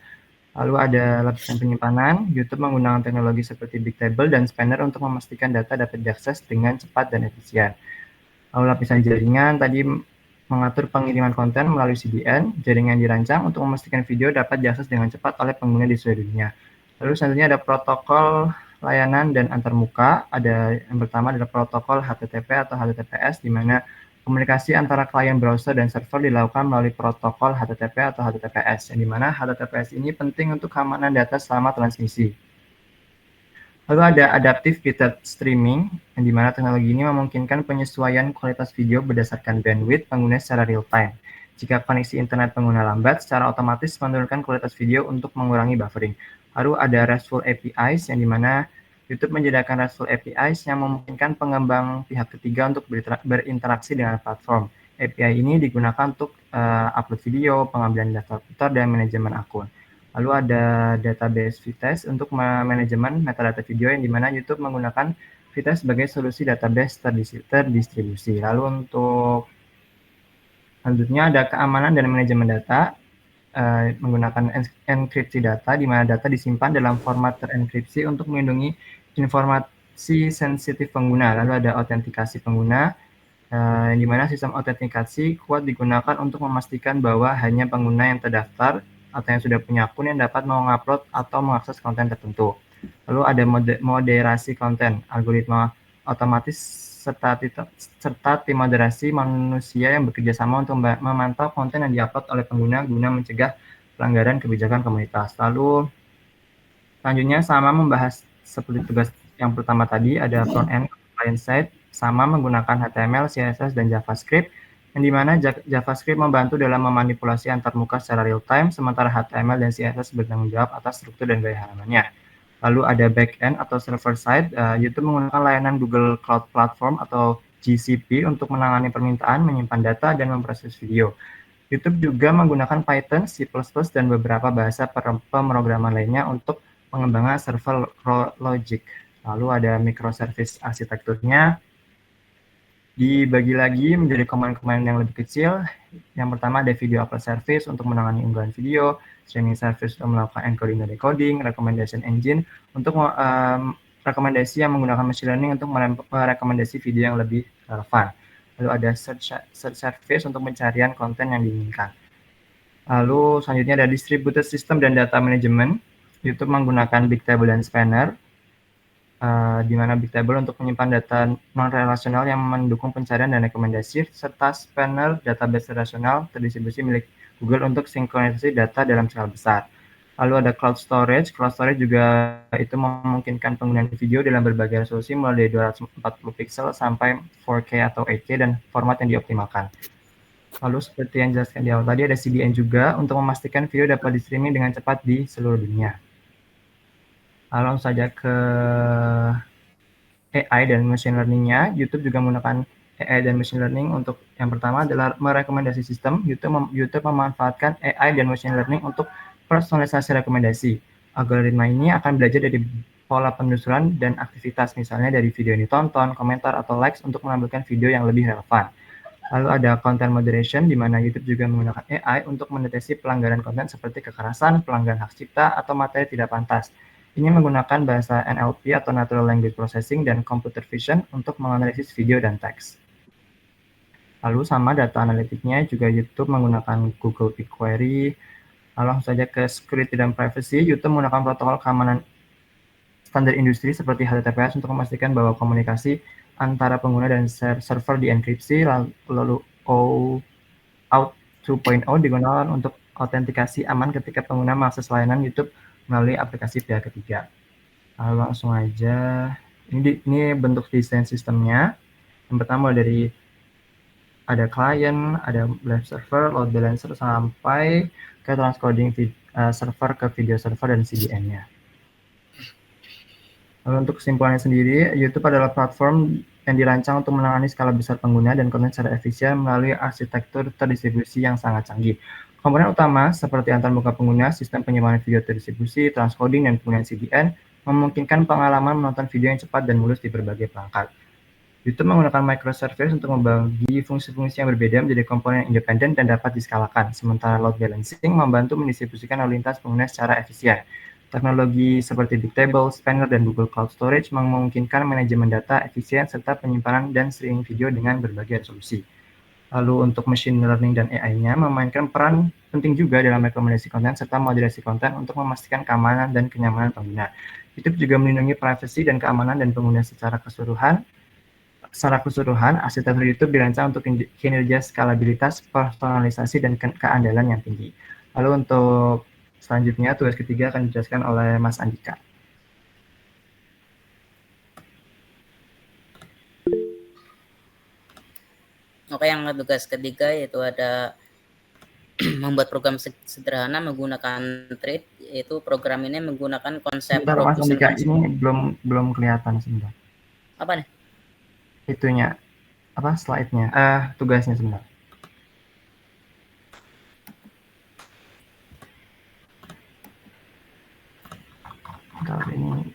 Lalu ada lapisan penyimpanan. YouTube menggunakan teknologi seperti Bigtable dan Spanner untuk memastikan data dapat diakses dengan cepat dan efisien. Lalu lapisan jaringan tadi mengatur pengiriman konten melalui CDN. Jaringan dirancang untuk memastikan video dapat diakses dengan cepat oleh pengguna di seluruh dunia. Lalu selanjutnya ada protokol layanan dan antarmuka. Ada yang pertama adalah protokol HTTP atau HTTPS, di mana komunikasi antara klien browser dan server dilakukan melalui protokol HTTP atau HTTPS, yang dimana HTTPS ini penting untuk keamanan data selama transmisi. Lalu ada Adaptive Bitrate Streaming, yang dimana teknologi ini memungkinkan penyesuaian kualitas video berdasarkan bandwidth pengguna secara real time. Jika koneksi internet pengguna lambat, secara otomatis menurunkan kualitas video untuk mengurangi buffering. Lalu ada RESTful APIs, yang dimana YouTube menyediakan RESTful APIs yang memungkinkan pengembang pihak ketiga untuk berinteraksi dengan platform. API ini digunakan untuk upload video, pengambilan daftar putar, dan manajemen akun. Lalu ada database Vitesse untuk manajemen metadata video, yang dimana YouTube menggunakan Vitesse sebagai solusi database terdistribusi. Lalu untuk selanjutnya ada keamanan dan manajemen data, menggunakan enkripsi data, di mana data disimpan dalam format terenkripsi untuk melindungi informasi sensitif pengguna. Lalu ada autentikasi pengguna, di mana sistem autentikasi kuat digunakan untuk memastikan bahwa hanya pengguna yang terdaftar atau yang sudah punya akun yang dapat mengupload atau mengakses konten tertentu. Lalu ada moderasi konten, algoritma otomatis serta tim moderasi manusia yang bekerja sama untuk memantau konten yang diupload oleh pengguna guna mencegah pelanggaran kebijakan komunitas. Lalu selanjutnya sama membahas seperti tugas yang pertama tadi, ada front end, client side, sama menggunakan HTML, CSS, dan JavaScript, yang dimana JavaScript membantu dalam memanipulasi antarmuka secara real time, sementara HTML dan CSS bertanggung jawab atas struktur dan gaya halamannya. Lalu ada backend atau server side, YouTube menggunakan layanan Google Cloud Platform atau GCP untuk menangani permintaan, menyimpan data, dan memproses video. YouTube juga menggunakan Python, C++, dan beberapa bahasa pemrograman lainnya untuk pengembangan server logic. Lalu ada microservice arsitekturnya, dibagi lagi menjadi komponen-komponen yang lebih kecil. Yang pertama ada video upload service untuk menangani unggahan video, streaming service untuk melakukan encoding dan decoding, recommendation engine untuk rekomendasi yang menggunakan machine learning untuk merekomendasi video yang lebih relevan. Lalu ada search service untuk pencarian konten yang diinginkan. Lalu selanjutnya ada distributed system dan data management. YouTube menggunakan Bigtable dan Spanner, di mana Bigtable untuk menyimpan data non-relasional yang mendukung pencarian dan rekomendasi, serta Spanner database relasional terdistribusi milik Google untuk sinkronisasi data dalam skala besar. Lalu ada cloud storage. Cloud storage juga itu memungkinkan penggunaan video dalam berbagai resolusi mulai dari 240 pixel sampai 4K atau 8K dan format yang dioptimalkan. Lalu seperti yang dijelaskan di awal tadi, ada CDN juga untuk memastikan video dapat di-streaming dengan cepat di seluruh dunia. Langsung saja ke AI dan machine learning-nya. YouTube juga menggunakan AI dan machine learning untuk yang pertama adalah merekomendasi sistem. YouTube memanfaatkan AI dan machine learning untuk personalisasi rekomendasi. Algoritma ini akan belajar dari pola penelusuran dan aktivitas, misalnya dari video yang ditonton, komentar, atau likes untuk menampilkan video yang lebih relevan. Lalu ada content moderation, di mana YouTube juga menggunakan AI untuk mendeteksi pelanggaran konten seperti kekerasan, pelanggaran hak cipta, atau materi tidak pantas. Ini menggunakan bahasa NLP atau Natural Language Processing dan Computer Vision untuk menganalisis video dan teks. Lalu sama data analitiknya juga YouTube menggunakan Google BigQuery. Langsung saja ke security dan privacy. YouTube menggunakan protokol keamanan standar industri seperti HTTPS untuk memastikan bahwa komunikasi antara pengguna dan server dienkripsi. Lalu OAuth 2.0 digunakan untuk autentikasi aman ketika pengguna mengakses layanan YouTube melalui aplikasi pihak ketiga. Langsung aja, ini bentuk desain sistemnya. Yang pertama dari ada client, ada live server, load balancer, sampai ke transcoding server ke video server dan CDN-nya. Lalu untuk kesimpulannya sendiri, YouTube adalah platform yang dirancang untuk menangani skala besar pengguna dan konten secara efisien melalui arsitektur terdistribusi yang sangat canggih. Komponen utama seperti antarmuka pengguna, sistem penyimpanan video terdistribusi, transcoding, dan penggunaan CDN memungkinkan pengalaman menonton video yang cepat dan mulus di berbagai perangkat. YouTube menggunakan microservice untuk membagi fungsi-fungsi yang berbeda menjadi komponen independen dan dapat diskalakan, sementara load balancing membantu mendistribusikan lalu lintas pengguna secara efisien. Teknologi seperti Bigtable, Spanner, dan Google Cloud Storage memungkinkan manajemen data efisien serta penyimpanan dan streaming video dengan berbagai resolusi. Lalu untuk machine learning dan AI-nya memainkan peran penting juga dalam rekomendasi konten serta moderasi konten untuk memastikan keamanan dan kenyamanan pengguna. YouTube juga melindungi privasi dan keamanan dan pengguna secara keseluruhan. Secara keseluruhan, arsitektur YouTube dirancang untuk kinerja, skalabilitas, personalisasi, dan keandalan yang tinggi. Lalu untuk selanjutnya, tugas ketiga akan dijelaskan oleh Mas Andika. Oke, yang tugas ketiga yaitu ada membuat program sederhana menggunakan thread, yaitu program ini menggunakan konsep Sebentar Mas producer Andika, ini belum kelihatan sebentar. apa nih? Itunya apa slide-nya? Tugasnya sebentar. Bentar, ini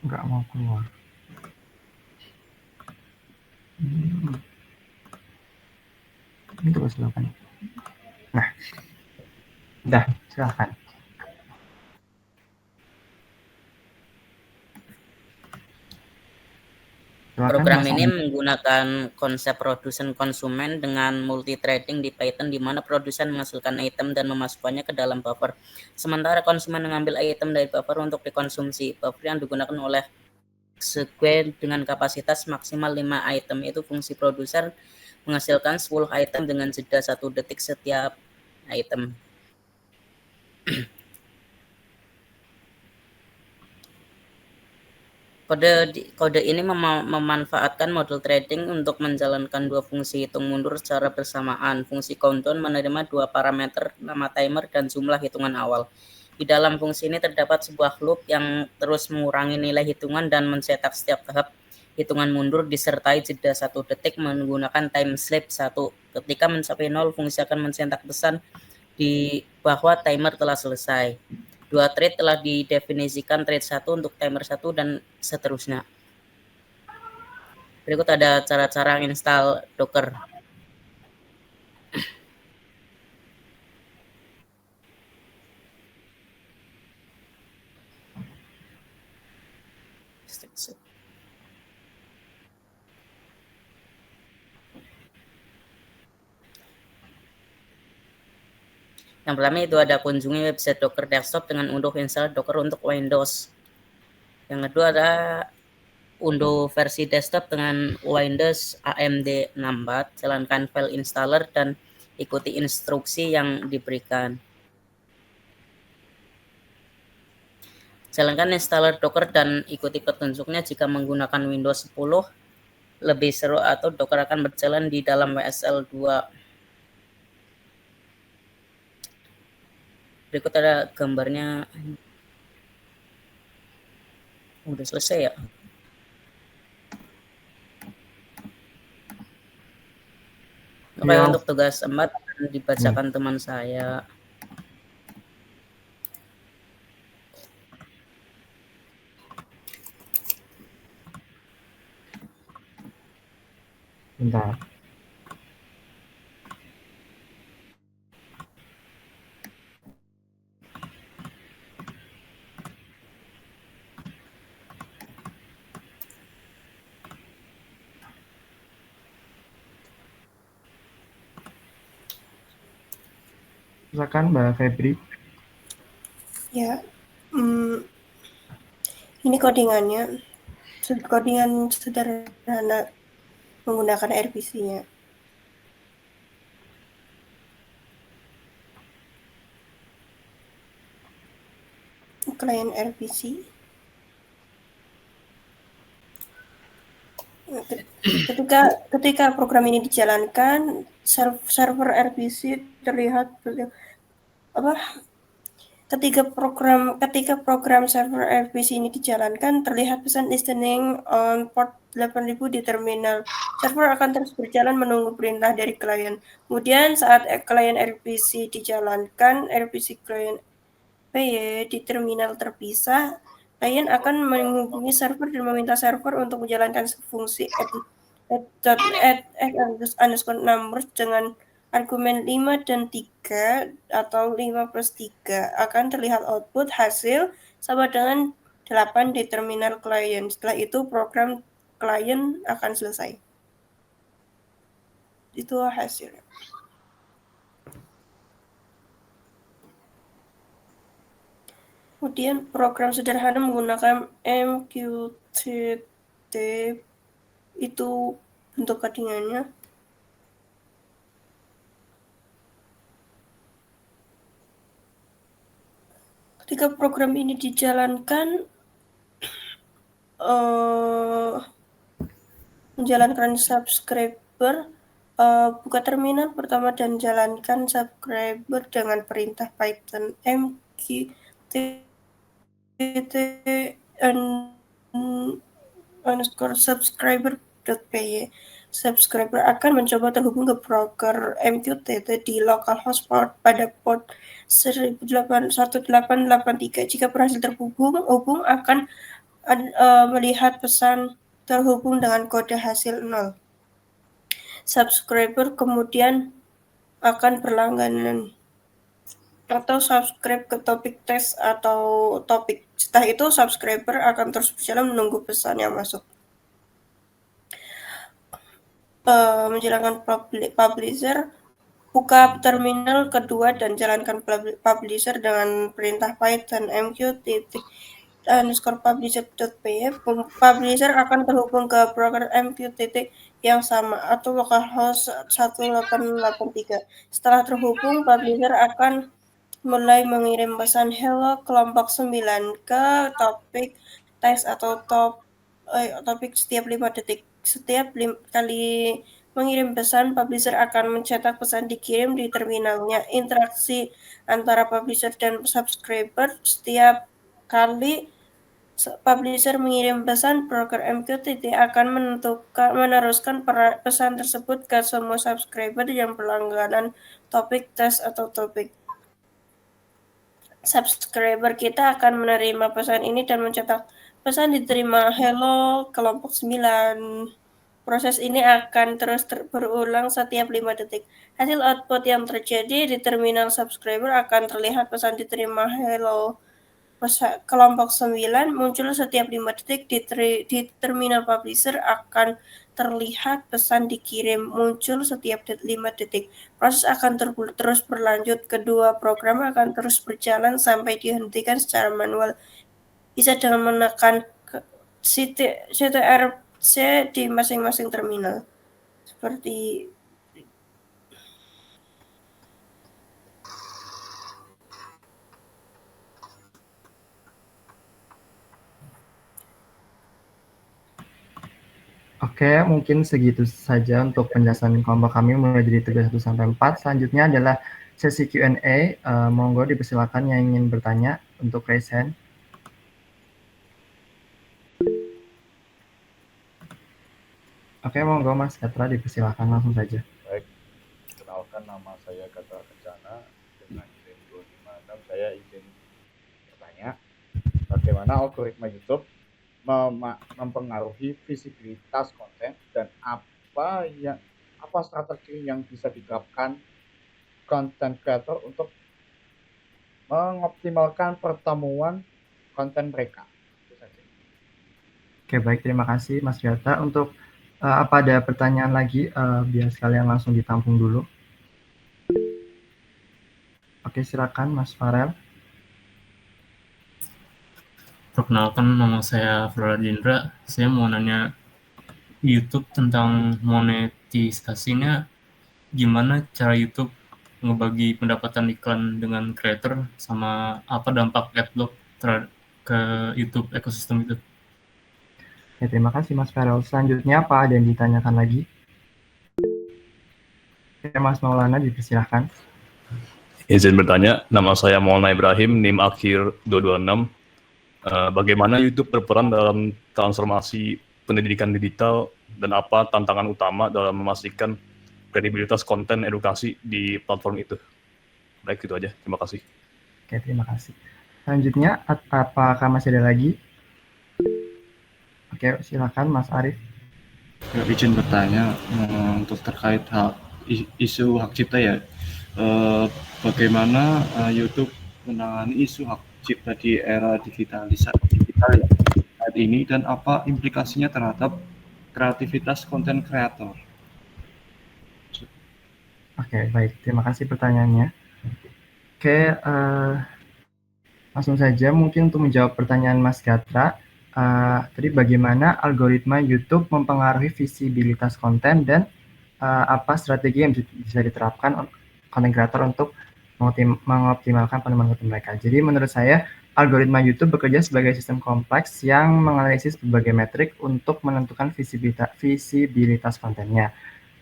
nggak mau keluar. Ini tugas 8. Nah, udah, silakan. Program ini menggunakan konsep produsen konsumen dengan multi-threading di Python, di mana produsen menghasilkan item dan memasukkannya ke dalam buffer. Sementara konsumen mengambil item dari buffer untuk dikonsumsi. Buffer yang digunakan oleh sequence dengan kapasitas maksimal 5 item, itu fungsi produser menghasilkan 10 item dengan jeda 1 detik setiap item. Kode ini memanfaatkan model threading untuk menjalankan dua fungsi hitung mundur secara bersamaan. Fungsi countdown menerima dua parameter, nama timer dan jumlah hitungan awal. Di dalam fungsi ini terdapat sebuah loop yang terus mengurangi nilai hitungan dan mencetak setiap tahap hitungan mundur disertai jeda 1 detik menggunakan time slip 1. Ketika mencapai 0, fungsi akan mencetak pesan di bahwa timer telah selesai. Dua thread telah didefinisikan, thread 1 untuk timer 1 dan seterusnya. Berikut ada cara-cara install Docker. Yang pertama itu ada kunjungi website Docker Desktop dengan unduh install Docker untuk Windows. Yang kedua ada unduh versi desktop dengan Windows AMD 64, jalankan file installer dan ikuti instruksi yang diberikan. Jalankan installer Docker dan ikuti petunjuknya jika menggunakan Windows 10 lebih seru atau Docker akan berjalan di dalam WSL 2. Berikut ada gambarnya. Udah selesai ya? Oke, untuk tugas 4 akan dibacakan teman saya. Bentar. Silakan Mbak Febri. Ya, ini codingannya, codingan sederhana menggunakan RPC-nya. Klien RPC. Ketika program ini dijalankan, server RPC terlihat ketika program server RPC ini dijalankan, terlihat pesan listening on port 8000 di terminal. Server akan terus berjalan menunggu perintah dari klien. Kemudian saat klien RPC dijalankan, RPC klien PY di terminal terpisah, klien akan menghubungi server dan meminta server untuk menjalankan fungsi add_numbers dengan argumen 5 dan 3 atau 5 plus 3 akan terlihat output hasil sama dengan 8 di terminal klien. Setelah itu program klien akan selesai. Itu hasilnya. Kemudian program sederhana menggunakan MQTT, itu bentuk codingannya. Ketika program ini dijalankan, menjalankan subscriber, Buka terminal pertama dan jalankan subscriber dengan perintah Python mqtt_subscriber.py. Subscriber akan mencoba terhubung ke broker MQTT di localhost port pada port 1883. Jika berhasil terhubung, akan melihat pesan terhubung dengan kode hasil 0. Subscriber kemudian akan berlangganan atau subscribe ke topik tes atau topik. Setelah itu, subscriber akan terus berjalan menunggu pesan yang masuk. Menjalankan publisher, buka terminal kedua dan jalankan publisher dengan perintah Python mqtt_publisher.py. Publisher akan terhubung ke broker MQTT yang sama atau localhost 1883. Setelah terhubung, publisher akan mulai mengirim pesan hello kelompok 9 ke topik tes atau topik setiap 5 detik. Setiap kali mengirim pesan, publisher akan mencetak pesan dikirim di terminalnya. Interaksi antara publisher dan subscriber setiap kali publisher mengirim pesan, broker MQTT akan meneruskan pesan tersebut ke semua subscriber yang berlangganan topik tes atau topik. Subscriber kita akan menerima pesan ini dan mencetak pesan diterima hello kelompok 9. Proses ini akan terus berulang setiap 5 detik. Hasil output yang terjadi di terminal subscriber akan terlihat pesan diterima hello kelompok 9 muncul setiap 5 detik. Di terminal publisher akan terlihat pesan dikirim muncul setiap 5 detik. Proses akan terus berlanjut. Kedua program akan terus berjalan sampai dihentikan secara manual. Bisa dengan menekan CTRL-C di masing-masing terminal. Seperti Oke, mungkin segitu saja untuk penjelasan kelompok kami mulai dari tugas 1 sampai 4. Selanjutnya adalah sesi Q&A. Monggo dipersilakan yang ingin bertanya untuk raise hand. Oke, monggo Mas Gatra dipersilakan langsung saja. Baik, kenalkan nama saya Gatra Kencana dengan ISIN 256. Saya izin bertanya, bagaimana algoritma YouTube mempengaruhi visibilitas konten dan apa strategi yang bisa diterapkan content creator untuk mengoptimalkan pertemuan konten mereka. Itu saja. Oke, baik, terima kasih Mas Gatra. Untuk apa ada pertanyaan lagi, biar sekalian langsung ditampung dulu. Oke, silakan Mas Farel. Perkenalkan, nama saya Flora Dindra. Saya mau nanya YouTube tentang monetisasinya, gimana cara YouTube ngebagi pendapatan iklan dengan creator, sama apa dampak adblock ke YouTube ekosistem itu. Ya, terima kasih Mas Farel. Selanjutnya apa ada yang ditanyakan lagi? Oke, Mas Maulana dipersilahkan. Izin bertanya, nama saya Maulana Ibrahim, NIM akhir 226. Bagaimana YouTube berperan dalam transformasi pendidikan digital dan apa tantangan utama dalam memastikan kredibilitas konten edukasi di platform itu? Baik, itu aja. Terima kasih. Oke, terima kasih. Selanjutnya, apakah masih ada lagi? Oke, silakan Mas Arif. Izin bertanya untuk terkait isu hak cipta ya. Bagaimana YouTube menangani isu hak cipta di era digital ya, saat ini dan apa implikasinya terhadap kreativitas konten kreator? Oke, baik. Terima kasih pertanyaannya. Oke, langsung saja mungkin untuk menjawab pertanyaan Mas Gatra. Tadi bagaimana algoritma YouTube mempengaruhi visibilitas konten dan apa strategi yang bisa diterapkan konten kreator untuk mengoptimalkan penerimaan konten mereka. Jadi menurut saya, algoritma YouTube bekerja sebagai sistem kompleks yang menganalisis berbagai metrik untuk menentukan visibilitas kontennya.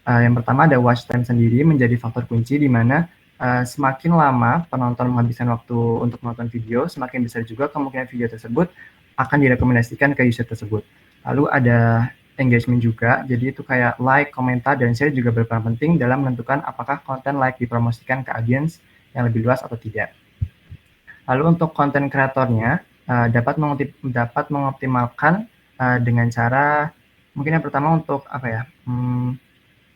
Yang pertama ada watch time sendiri menjadi faktor kunci di mana semakin lama penonton menghabiskan waktu untuk menonton video, semakin besar juga kemungkinan video tersebut akan direkomendasikan ke user tersebut. Lalu ada engagement juga, jadi itu kayak like, komentar, dan share juga berperan penting dalam menentukan apakah konten like dipromosikan ke audiens yang lebih luas atau tidak. Lalu untuk konten kreatornya dapat mengoptimalkan dengan cara, mungkin yang pertama untuk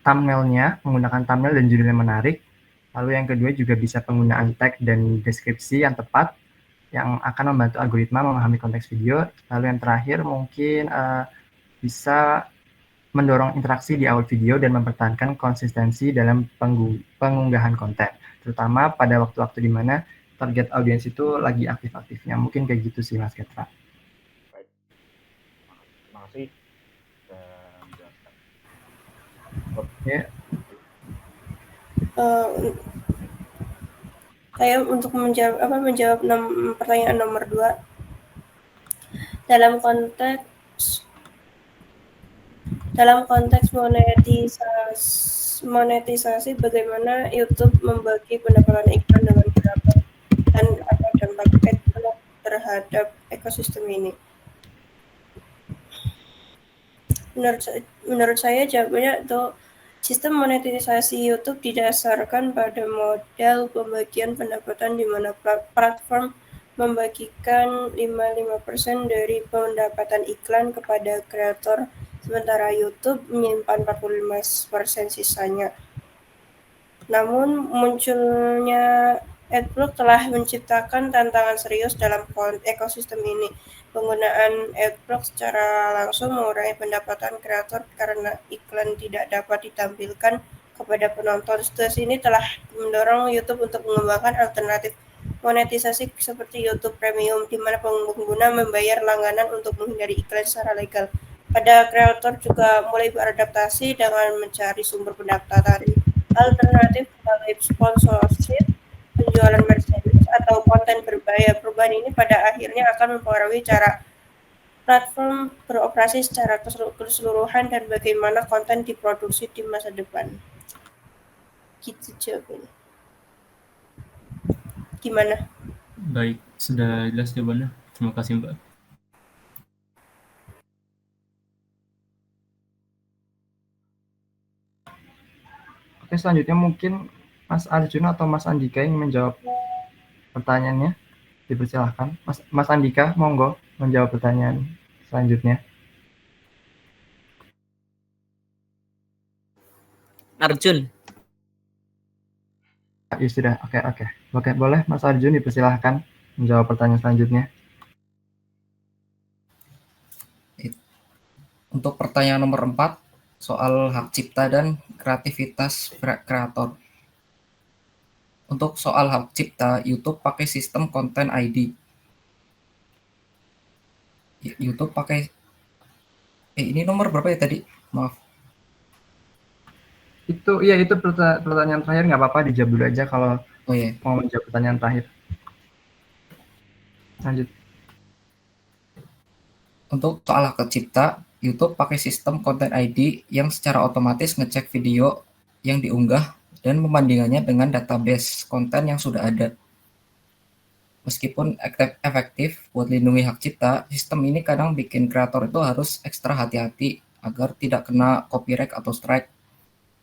thumbnailnya, menggunakan thumbnail dan judul yang menarik. Lalu yang kedua juga bisa penggunaan tag dan deskripsi yang tepat yang akan membantu algoritma memahami konteks video. Lalu yang terakhir mungkin bisa mendorong interaksi di awal video dan mempertahankan konsistensi dalam pengunggahan konten, terutama pada waktu-waktu di mana target audiens itu lagi aktif-aktifnya. Mungkin kayak gitu sih Mas Ketra. Baik, terima kasih sudah menjelaskan. Oke. Saya untuk menjawab pertanyaan nomor 2. Dalam konteks monetisasi, bagaimana YouTube membagi pendapatan iklan dengan kreator dan apa dampak adblock terhadap ekosistem ini? Menurut saya jawabannya itu sistem monetisasi YouTube didasarkan pada model pembagian pendapatan di mana platform membagikan 55% dari pendapatan iklan kepada kreator, sementara YouTube menyimpan 45% sisanya. Namun munculnya adblock telah menciptakan tantangan serius dalam ekosistem ini. Penggunaan adblock secara langsung mengurangi pendapatan kreator karena iklan tidak dapat ditampilkan kepada penonton. Situasi ini telah mendorong YouTube untuk mengembangkan alternatif monetisasi seperti YouTube Premium, di mana pengguna membayar langganan untuk menghindari iklan secara legal. Pada kreator juga mulai beradaptasi dengan mencari sumber pendapatan alternatif melalui sponsorship, penjualan merchandise, atau konten berbayar. Perubahan ini pada akhirnya akan mempengaruhi cara platform beroperasi secara keseluruhan dan bagaimana konten diproduksi di masa depan. Gitu jawabannya. Gimana? Baik, sudah jelas jawabannya. Terima kasih Mbak. Oke, selanjutnya mungkin Mas Arjun atau Mas Andika yang menjawab pertanyaannya. Dipersilahkan. Mas Andika, monggo menjawab pertanyaan selanjutnya. Arjun. Ya sudah, oke. Boleh Mas Arjun dipersilahkan menjawab pertanyaan selanjutnya. Untuk pertanyaan nomor 4, soal hak cipta dan kreativitas kreator. Untuk soal hak cipta, YouTube pakai sistem Content ID. YouTube pakai ini nomor berapa ya tadi? Maaf. Itu pertanyaan terakhir, nggak apa-apa dijawab dulu aja kalau mau menjawab pertanyaan terakhir. Lanjut. Untuk soal hak cipta, YouTube pakai sistem Content ID yang secara otomatis ngecek video yang diunggah dan membandingannya dengan database konten yang sudah ada. Meskipun efektif buat lindungi hak cipta, sistem ini kadang bikin kreator itu harus ekstra hati-hati agar tidak kena copyright atau strike.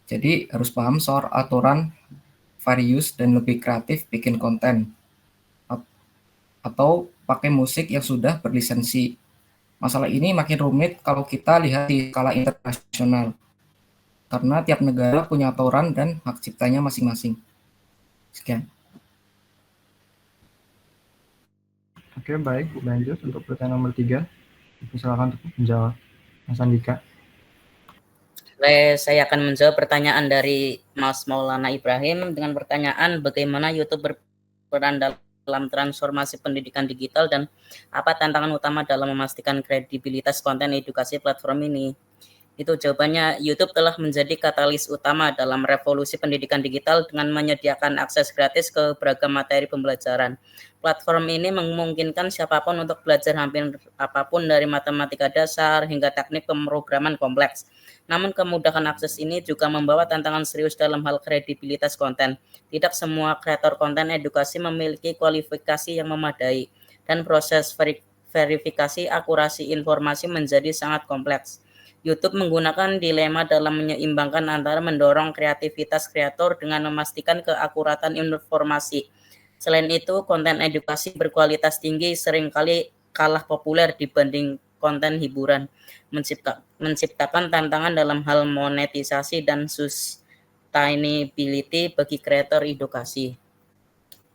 Jadi harus paham soal aturan fair use dan lebih kreatif bikin konten. Atau pakai musik yang sudah berlisensi. Masalah ini makin rumit kalau kita lihat di skala internasional. Karena tiap negara punya aturan dan hak ciptanya masing-masing. Sekian. Oke, baik. Lanjut untuk pertanyaan nomor 3. Silakan untuk menjawab, Mas Andika. Saya akan menjawab pertanyaan dari Mas Maulana Ibrahim dengan pertanyaan bagaimana YouTube berperan dalam transformasi pendidikan digital dan apa tantangan utama dalam memastikan kredibilitas konten edukasi platform ini. Itu jawabannya, YouTube telah menjadi katalis utama dalam revolusi pendidikan digital dengan menyediakan akses gratis ke beragam materi pembelajaran. Platform ini memungkinkan siapapun untuk belajar hampir apapun dari matematika dasar hingga teknik pemrograman kompleks. Namun kemudahan akses ini juga membawa tantangan serius dalam hal kredibilitas konten. Tidak semua kreator konten edukasi memiliki kualifikasi yang memadai, dan proses verifikasi akurasi informasi menjadi sangat kompleks. YouTube menggunakan dilema dalam menyeimbangkan antara mendorong kreativitas kreator dengan memastikan keakuratan informasi. Selain itu, konten edukasi berkualitas tinggi seringkali kalah populer dibanding konten hiburan, menciptakan tantangan dalam hal monetisasi dan sustainability bagi kreator edukasi.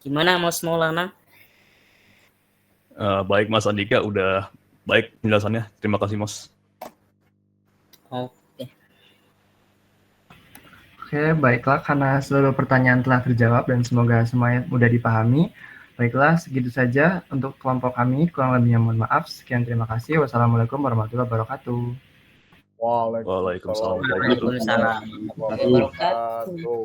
Gimana Mas Maulana? Baik Mas Andika, udah baik penjelasannya. Terima kasih Mas. Oke. Oke, baiklah, karena seluruh pertanyaan telah terjawab dan semoga semuanya mudah dipahami. Baiklah, segitu saja untuk kelompok kami. Kurang lebihnya mohon maaf. Sekian, terima kasih. Wassalamualaikum warahmatullahi wabarakatuh. Waalaikumsalam. Waalaikumsalam warahmatullahi wabarakatuh.